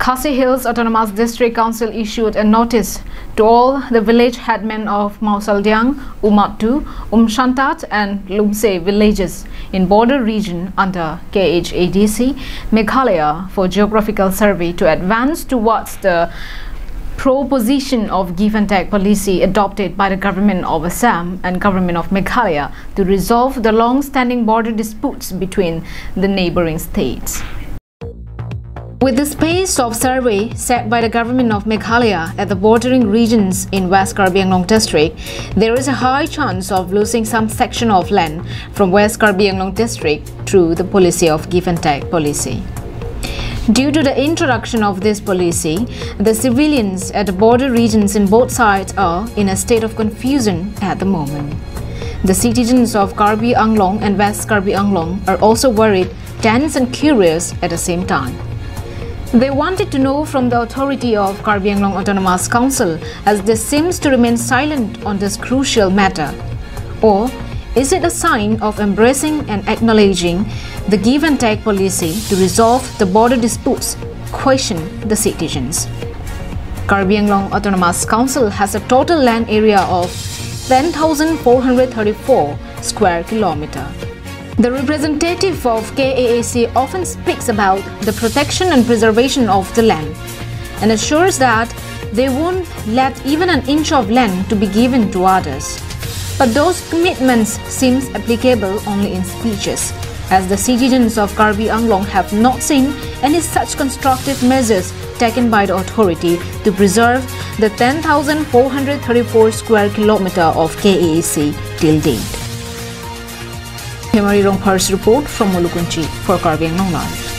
Khasi Hills Autonomous District Council issued a notice to all the village headmen of Mausaldiang, Umatu, Shantat and Lumse villages in border region under KHADC, Meghalaya for geographical survey to advance towards the proposition of give and take policy adopted by the government of Assam and government of Meghalaya to resolve the long-standing border disputes between the neighboring states. With the space of survey set by the government of Meghalaya at the bordering regions in West Karbi Anglong district, there is a high chance of losing some section of land from West Karbi Anglong district through the policy of give and take policy. Due to the introduction of this policy, the civilians at the border regions in both sides are in a state of confusion at the moment. The citizens of Karbi Anglong and West Karbi Anglong are also worried, tense and curious at the same time. They wanted to know from the authority of Karbi Anglong Autonomous Council, as they seems to remain silent on this crucial matter. Or is it a sign of embracing and acknowledging the give and take policy to resolve the border disputes, question the citizens? Karbi Anglong Autonomous Council has a total land area of 10,434 square kilometer. The representative of KHADC often speaks about the protection and preservation of the land and assures that they won't let even an inch of land to be given to others. But those commitments seem applicable only in speeches, as the citizens of Karbi Anglong have not seen any such constructive measures taken by the authority to preserve the 10,434 square kilometer of KHADC till date. Himari Rongpar's report from Molukunchi for Karbi Anglong Live.